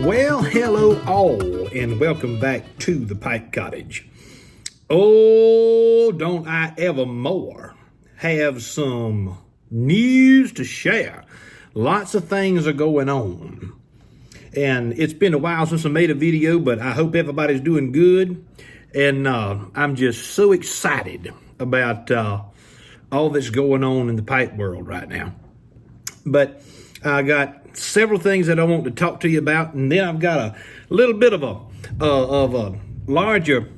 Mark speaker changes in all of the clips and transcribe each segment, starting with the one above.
Speaker 1: Well, hello all, and welcome back to the Pipe Cottage. Oh, don't I ever more have some news to share. Lots of things are going on. And it's been a while since I made a video, but I hope everybody's doing good. And I'm just so excited about all that's going on in the pipe world right now. But I got several things that I want to talk to you about, and then I've got a little bit of a larger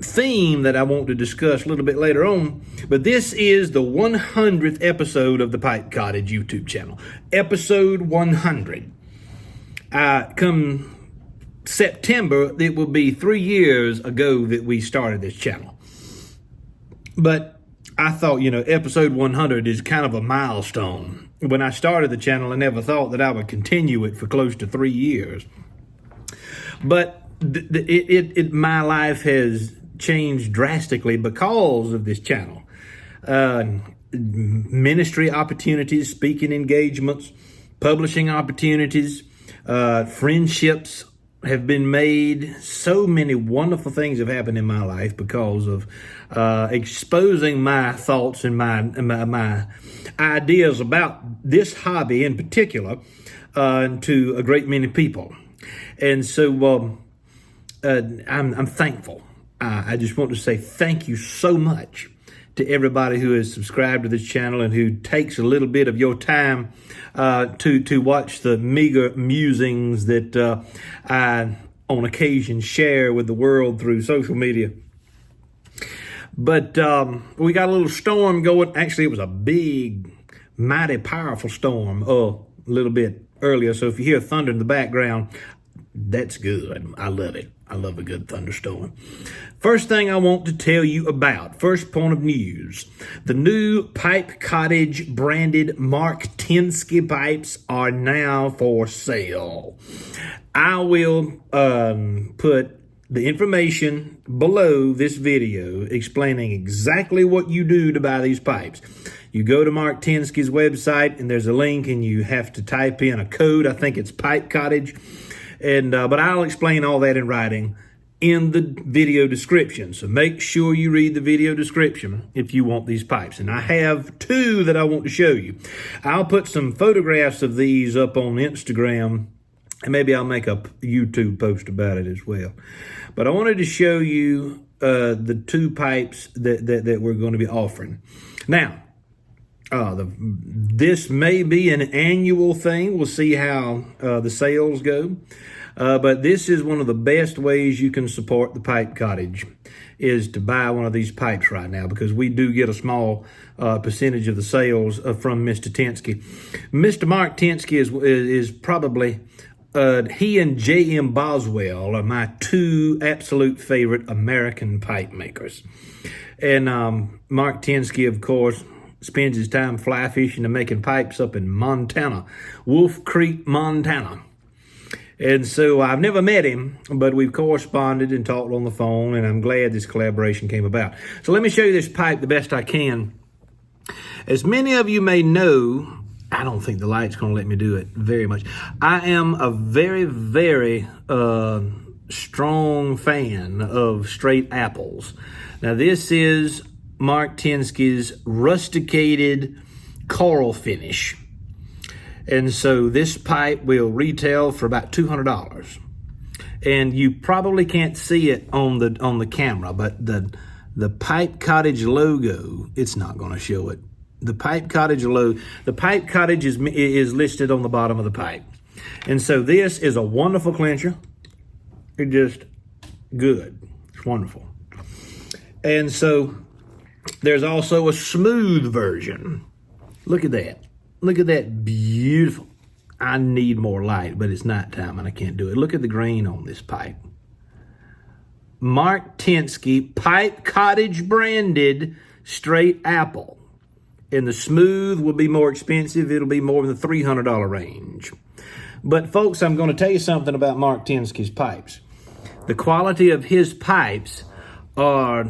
Speaker 1: theme that I want to discuss a little bit later on. But this is the 100th episode of the Pipe Cottage YouTube channel. Episode 100. Come September, it will be 3 years ago that we started this channel. But I thought, episode 100 is kind of a milestone. When I started the channel, I never thought that I would continue it for close to 3 years. But my life has changed drastically because of this channel. Ministry opportunities, speaking engagements, publishing opportunities, friendships have been made. So many wonderful things have happened in my life because of exposing my thoughts and my ideas about this hobby in particular to a great many people. And so I'm thankful. I just want to say thank you so much to everybody who has subscribed to this channel and who takes a little bit of your time to watch the meager musings that I on occasion share with the world through social media. But we got a little storm going. Actually, it was a big, mighty powerful storm a little bit earlier. So if you hear thunder in the background, that's good. I love it. I love a good thunderstorm. First thing I want to tell you about, first point of news, the new Pipe Cottage branded Mark Tinsky pipes are now for sale. I will put the information below this video explaining exactly what you do to buy these pipes. You go to Mark Tinsky's website and there's a link and you have to type in a code. I think it's Pipe Cottage. And but I'll explain all that in writing in the video description. So make sure you read the video description if you want these pipes. And I have two that I want to show you. I'll put some photographs of these up on Instagram, and maybe I'll make a YouTube post about it as well. But I wanted to show you the two pipes that we're going to be offering. Now, this may be an annual thing. We'll see how the sales go. But this is one of the best ways you can support the Pipe Cottage is to buy one of these pipes right now, because we do get a small percentage of the sales from Mr. Tinsky. Mr. Mark Tinsky is probably, he and J.M. Boswell are my two absolute favorite American pipe makers. And Mark Tinsky, of course, spends his time fly fishing and making pipes up in Montana, Wolf Creek, Montana. And so I've never met him, but we've corresponded and talked on the phone, and I'm glad this collaboration came about. So let me show you this pipe the best I can. As many of you may know, I don't think the light's going to let me do it very much. I am a very, very strong fan of straight apples. Now this is Mark Tinsky's rusticated coral finish. And so this pipe will retail for about $200. And you probably can't see it on the camera, but the Pipe Cottage logo, it's not going to show it. The Pipe Cottage logo, the Pipe Cottage is listed on the bottom of the pipe. And so this is a wonderful clincher. It's just good. It's wonderful. And so there's also a smooth version. Look at that. Look at that, beautiful. I need more light, but it's nighttime and I can't do it. Look at the grain on this pipe. Mark Tinsky Pipe Cottage branded straight apple. And the smooth will be more expensive. It'll be more in the $300 range. But folks, I'm going to tell you something about Mark Tinsky's pipes. The quality of his pipes are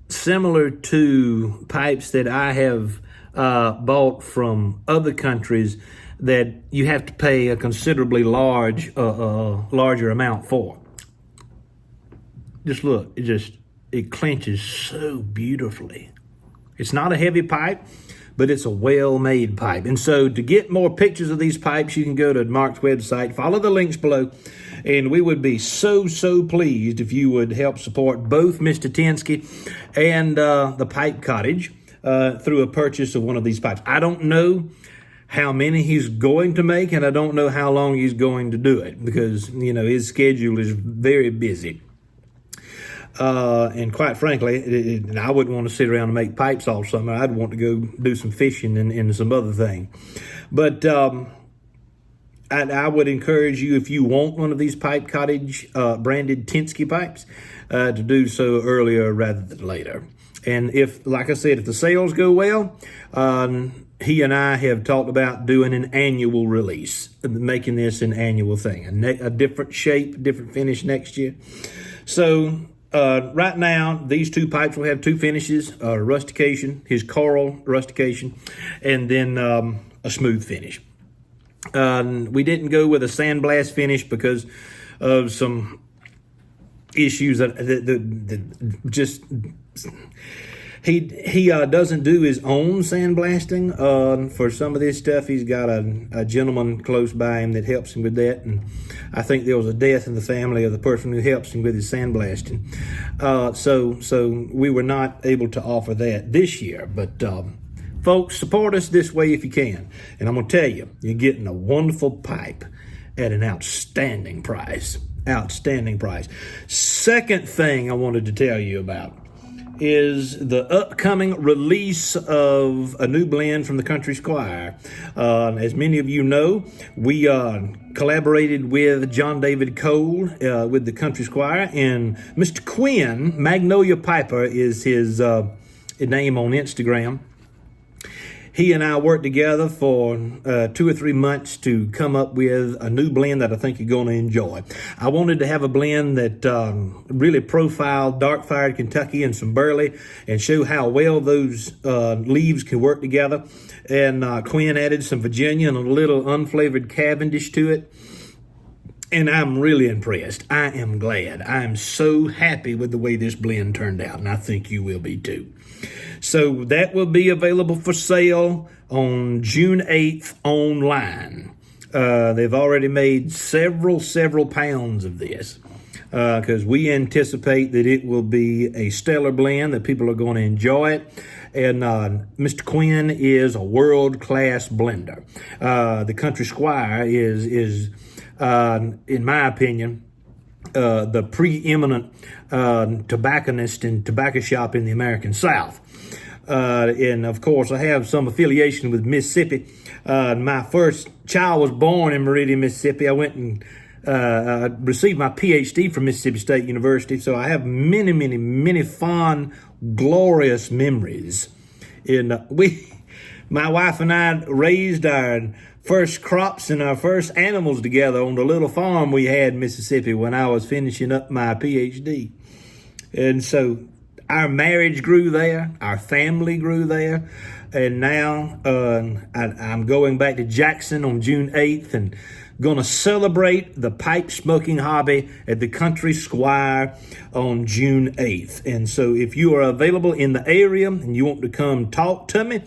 Speaker 1: similar to pipes that I have bought from other countries that you have to pay a considerably larger amount for. Just look, it clenches so beautifully. It's not a heavy pipe, but it's a well-made pipe. And so to get more pictures of these pipes, you can go to Mark's website, follow the links below, and we would be so pleased if you would help support both Mr. Tinsky and the Pipe Cottage through a purchase of one of these pipes. I don't know how many he's going to make, and I don't know how long he's going to do it because, his schedule is very busy. And quite frankly, I wouldn't want to sit around and make pipes all summer. I'd want to go do some fishing and some other thing. But I would encourage you, if you want one of these Pipe Cottage branded Tinsky pipes, to do so earlier rather than later. And if, like I said, if the sales go well, he and I have talked about doing an annual release, making this an annual thing, a different shape, different finish next year. So right now, these two pipes will have two finishes, rustication, his coral rustication, and then a smooth finish. We didn't go with a sandblast finish because of some issues that just... He doesn't do his own sandblasting. For some of this stuff, he's got a gentleman close by him that helps him with that. And I think there was a death in the family of the person who helps him with his sandblasting. So we were not able to offer that this year. But folks, support us this way if you can. And I'm going to tell you, you're getting a wonderful pipe at an outstanding price. Outstanding price. Second thing I wanted to tell you about is the upcoming release of a new blend from the Country Squire. As many of you know, we collaborated with John David Cole with the Country Squire, and Mr. Quinn, Magnolia Piper is his name on Instagram. He and I worked together for 2 or 3 months to come up with a new blend that I think you're going to enjoy. I wanted to have a blend that really profiled dark-fired Kentucky and some burley and show how well those leaves can work together. And Quinn added some Virginia and a little unflavored Cavendish to it. And I'm really impressed. I am glad. I am so happy with the way this blend turned out, and I think you will be too. So that will be available for sale on June 8th online. They've already made several pounds of this because we anticipate that it will be a stellar blend, that people are going to enjoy it. And Mr. Quinn is a world-class blender. The Country Squire is in my opinion, the preeminent tobacconist and tobacco shop in the American South. And of course, I have some affiliation with Mississippi. My first child was born in Meridian, Mississippi. I went and received my PhD from Mississippi State University. So I have many fond, glorious memories. My wife and I raised our first crops and our first animals together on the little farm we had in Mississippi when I was finishing up my PhD. And so our marriage grew there, our family grew there, and now I'm going back to Jackson on June 8th and going to celebrate the pipe smoking hobby at the Country Squire on June 8th. And so if you are available in the area and you want to come talk to me,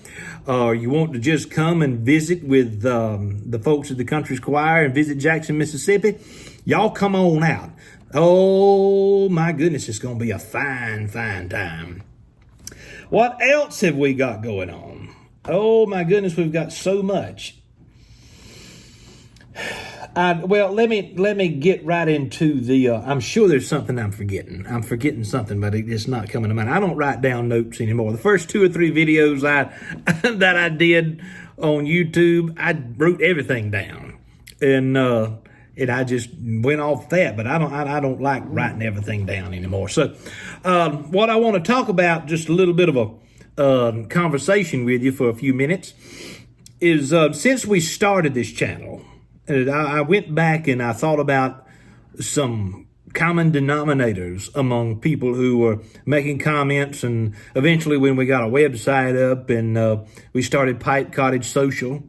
Speaker 1: or you want to just come and visit with the folks at the Country Squire and visit Jackson, Mississippi, y'all come on out. Oh my goodness, it's going to be a fine time. What else have we got going on? Oh my goodness, we've got so much. Well, let me get right into the, I'm sure there's something I'm forgetting. I'm forgetting something, but it's not coming to mind. I don't write down notes anymore. The first 2 or 3 videos that I did on YouTube, I wrote everything down. And I just went off that, but I don't like writing everything down anymore. So what I want to talk about, just a little bit of a conversation with you for a few minutes, is since we started this channel, I went back and I thought about some common denominators among people who were making comments, and eventually when we got a website up and we started Pipe Cottage Social,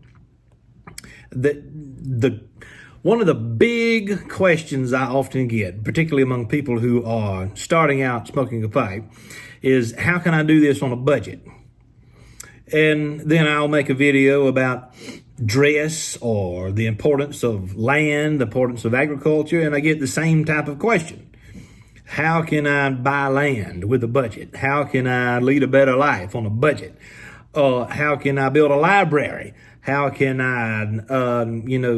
Speaker 1: one of the big questions I often get, particularly among people who are starting out smoking a pipe, is how can I do this on a budget? And then I'll make a video about dress or the importance of land, the importance of agriculture, and I get the same type of question. How can I buy land with a budget? How can I lead a better life on a budget? How can I build a library? How can I,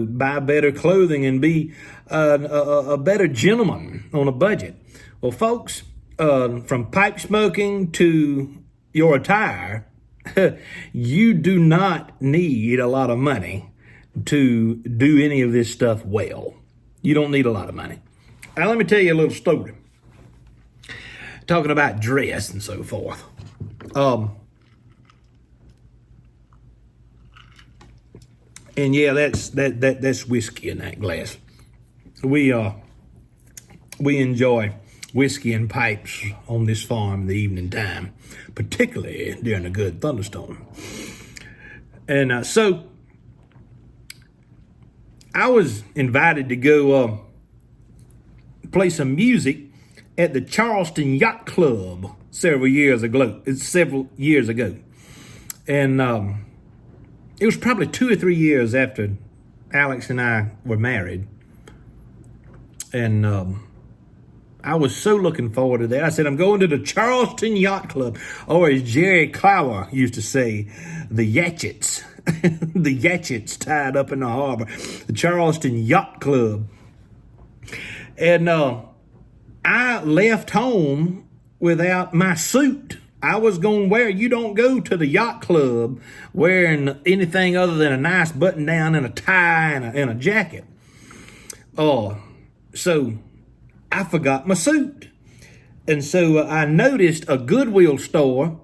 Speaker 1: buy better clothing and be a better gentleman on a budget? Well, folks, from pipe smoking to your attire, you do not need a lot of money to do any of this stuff well. You don't need a lot of money. Now, let me tell you a little story. Talking about dress and so forth. And yeah, that's whiskey in that glass. We enjoy whiskey and pipes on this farm in the evening time, particularly during a good thunderstorm. And so I was invited to go play some music at the Harrelson Yacht Club several years ago. And it was probably 2 or 3 years after Alex and I were married. And I was so looking forward to that. I said, I'm going to the Harrelson Yacht Club, or as Jerry Clower used to say, the Yatchets. The Yatchets tied up in the harbor. The Harrelson Yacht Club. And I left home without my suit. I was going to wear, you don't go to the yacht club wearing anything other than a nice button down and a tie and a jacket. So I forgot my suit. And so I noticed a Goodwill store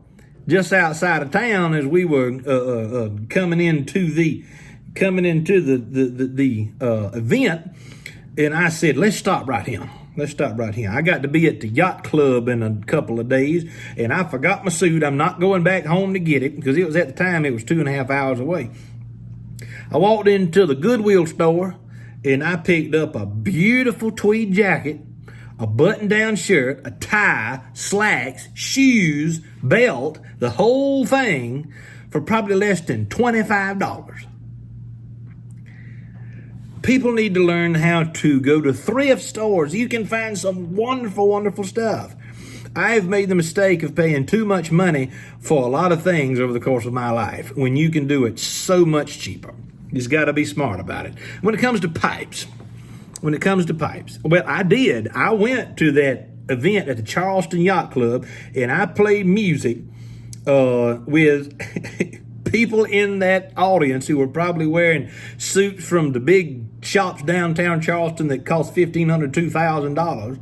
Speaker 1: just outside of town as we were coming into the event. And I said, let's stop right here. I got to be at the yacht club in a couple of days, and I forgot my suit. I'm not going back home to get it because it was at the time it was 2.5 hours away. I walked into the Goodwill store, and I picked up a beautiful tweed jacket, a button-down shirt, a tie, slacks, shoes, belt, the whole thing for probably less than $25. People need to learn how to go to thrift stores. You can find some wonderful, wonderful stuff. I've made the mistake of paying too much money for a lot of things over the course of my life when you can do it so much cheaper. You just got to be smart about it. When it comes to pipes, well, I did. I went to that event at the Harrelson Yacht Club, and I played music with people in that audience who were probably wearing suits from the big shops downtown Charleston that cost $1,500, $2,000.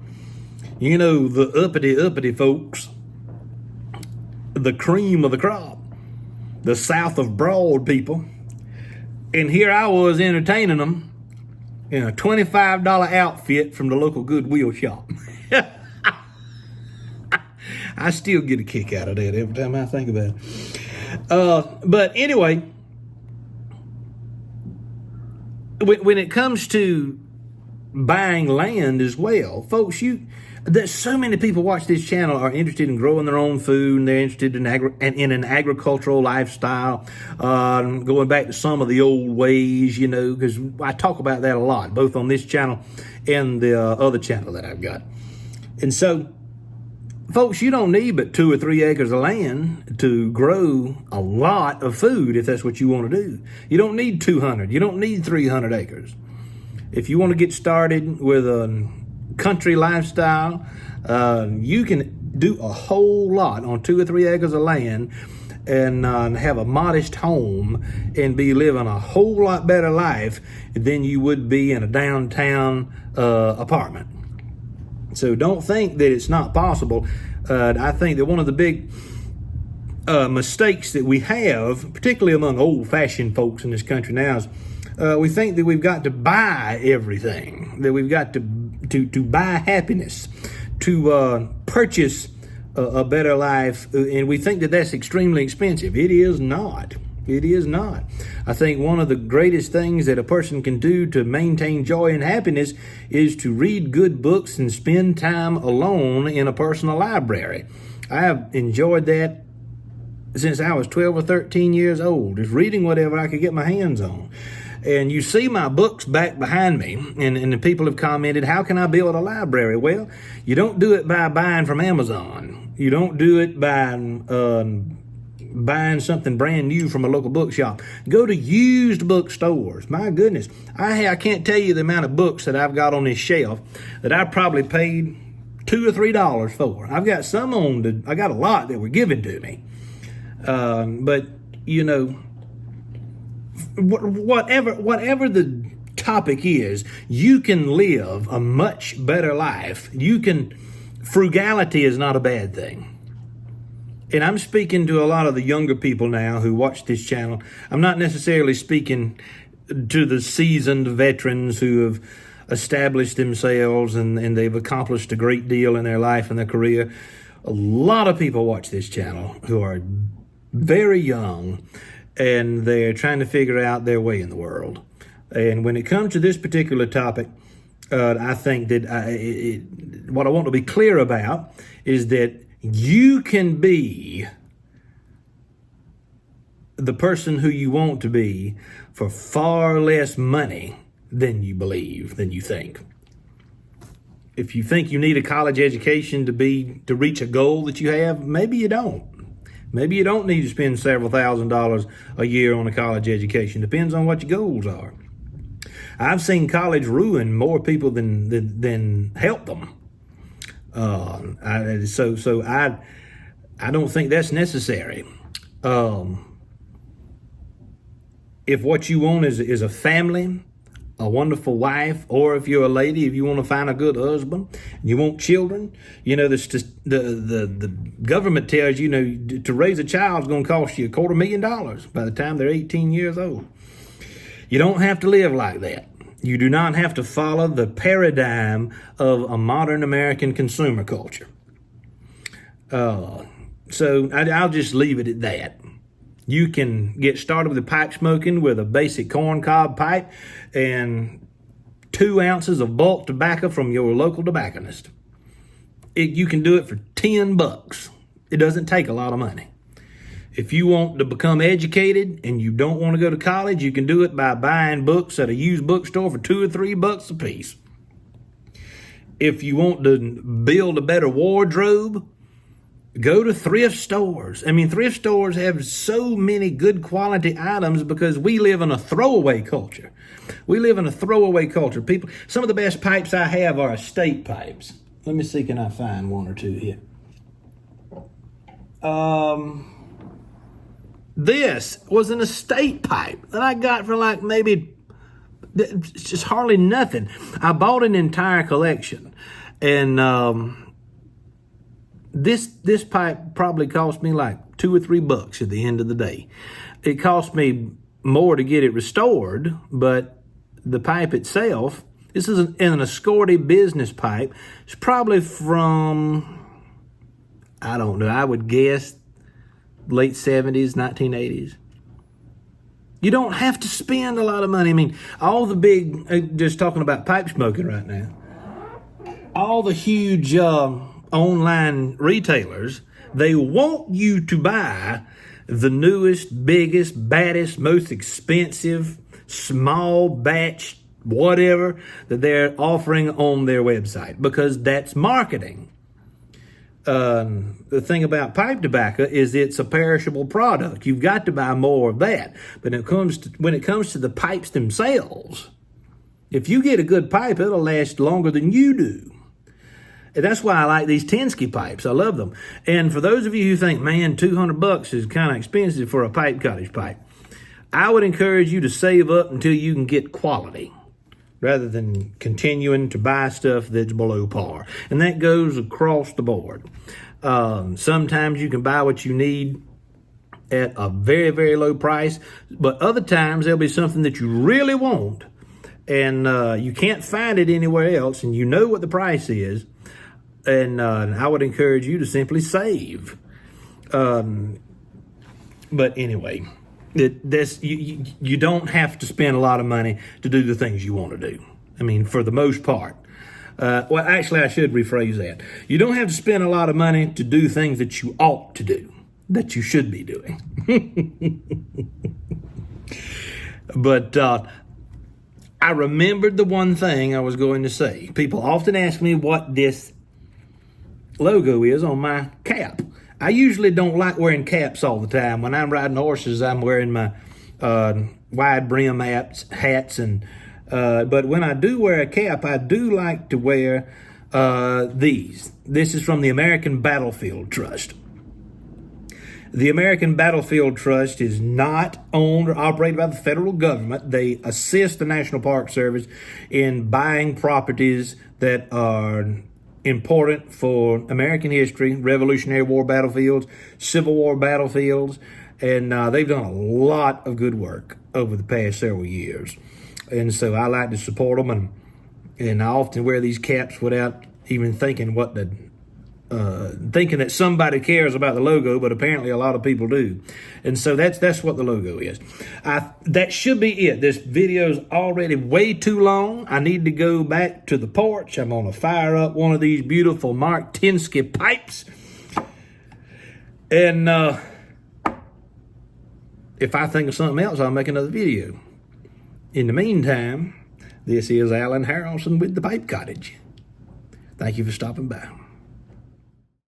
Speaker 1: You know, the uppity folks, the cream of the crop, the South of Broad people. And here I was entertaining them in a $25 outfit from the local Goodwill shop. I still get a kick out of that every time I think about it. But anyway, when it comes to buying land as well, folks, there's so many people watch this channel are interested in growing their own food, and they're interested in an agricultural lifestyle, going back to some of the old ways, because I talk about that a lot, both on this channel and the other channel that I've got. And so, folks, you don't need but 2 or 3 acres of land to grow a lot of food if that's what you want to do. You don't need 200. You don't need 300 acres. If you want to get started with a country lifestyle, you can do a whole lot on 2 or 3 acres of land and have a modest home and be living a whole lot better life than you would be in a downtown apartment. So don't think that it's not possible. I think that one of the big mistakes that we have, particularly among old-fashioned folks in this country now, is we think that we've got to buy everything, that we've got to buy happiness, to purchase a better life, and we think that that's extremely expensive. It is not. It is not. I think one of the greatest things that a person can do to maintain joy and happiness is to read good books and spend time alone in a personal library. I have enjoyed that since I was 12 or 13 years old, just reading whatever I could get my hands on. And you see my books back behind me, and the people have commented, how can I build a library? Well, you don't do it by buying from Amazon. You don't do it by buying something brand new from a local bookshop. Go to used bookstores. My goodness, I can't tell you the amount of books that I've got on this shelf that I probably paid $2 or $3 for. I've got some I got a lot that were given to me. But you know, whatever the topic is, you can live a much better life. Frugality is not a bad thing. And I'm speaking to a lot of the younger people now who watch this channel. I'm not necessarily speaking to the seasoned veterans who have established themselves and they've accomplished a great deal in their life and their career. A lot of people watch this channel who are very young, and they're trying to figure out their way in the world. And when it comes to this particular topic, I think that what I want to be clear about is that you can be the person who you want to be for far less money than you believe, than you think. If you think you need a college education to reach a goal that you have, maybe you don't. Maybe you don't need to spend several $1,000s a year on a college education. Depends on what your goals are. I've seen college ruin more people than help them. I don't think that's necessary. If what you want is a family, a wonderful wife, or if you're a lady, if you want to find a good husband, you want children, you know, the government tells you, to raise a child is going to cost you $250,000 by the time they're 18 years old. You don't have to live like that. You do not have to follow the paradigm of a modern American consumer culture. So I'll just leave it at that. You can get started with the pipe smoking with a basic corncob pipe and 2 ounces of bulk tobacco from your local tobacconist. You can do it for $10. It doesn't take a lot of money. If you want to become educated and you don't want to go to college, you can do it by buying books at a used bookstore for $2 or $3 a piece. If you want to build a better wardrobe, go to thrift stores. I mean, thrift stores have so many good quality items because we live in a throwaway culture. We live in a throwaway culture. Some of the best pipes I have are estate pipes. Let me see, can I find 1 or 2 here? This was an estate pipe that I got for like maybe just hardly nothing. I bought an entire collection, and this pipe probably cost me like $2 or $3 at the end of the day. It cost me more to get it restored, but the pipe itself, this is an Escorti business pipe. It's probably from, I don't know, I would guess late 70s, 1980s. You don't have to spend a lot of money. I mean, all the big, just talking about pipe smoking right now, all the huge online retailers, they want you to buy the newest, biggest, baddest, most expensive, small batch, whatever that they're offering on their website, because that's marketing. The thing about pipe tobacco is it's a perishable product. You've got to buy more of that. But when it comes to the pipes themselves, if you get a good pipe, it'll last longer than you do. And that's why I like these Tinsky pipes. I love them. And for those of you who think, man, $200 is kind of expensive for a Pipe Cottage pipe, I would encourage you to save up until you can get quality, rather than continuing to buy stuff that's below par. And that goes across the board. Sometimes you can buy what you need at a very, very low price, but other times there'll be something that you really want, and you can't find it anywhere else, and you know what the price is, and I would encourage you to simply save. But anyway, You don't have to spend a lot of money to do the things you want to do. I mean, for the most part. Well, actually, I should rephrase that. You don't have to spend a lot of money to do things that you ought to do, that you should be doing. But I remembered the one thing I was going to say. People often ask me what this logo is on my cap. I usually don't like wearing caps all the time. When I'm riding horses, I'm wearing my wide brim hats, and but when I do wear a cap, I do like to wear these. This is from the American Battlefield Trust. The American Battlefield Trust is not owned or operated by the federal government. They assist the National Park Service in buying properties that are important for American history, Revolutionary War battlefields, Civil War battlefields, and they've done a lot of good work over the past several years. And so I like to support them, and I often wear these caps without even thinking thinking that somebody cares about the logo, but apparently a lot of people do. And so that's what the logo is. That should be it. This video's already way too long. I need to go back to the porch. I'm going to fire up one of these beautiful Mark Tinsky pipes. And if I think of something else, I'll make another video. In the meantime, this is Alan Harrelson with the Pipe Cottage. Thank you for stopping by.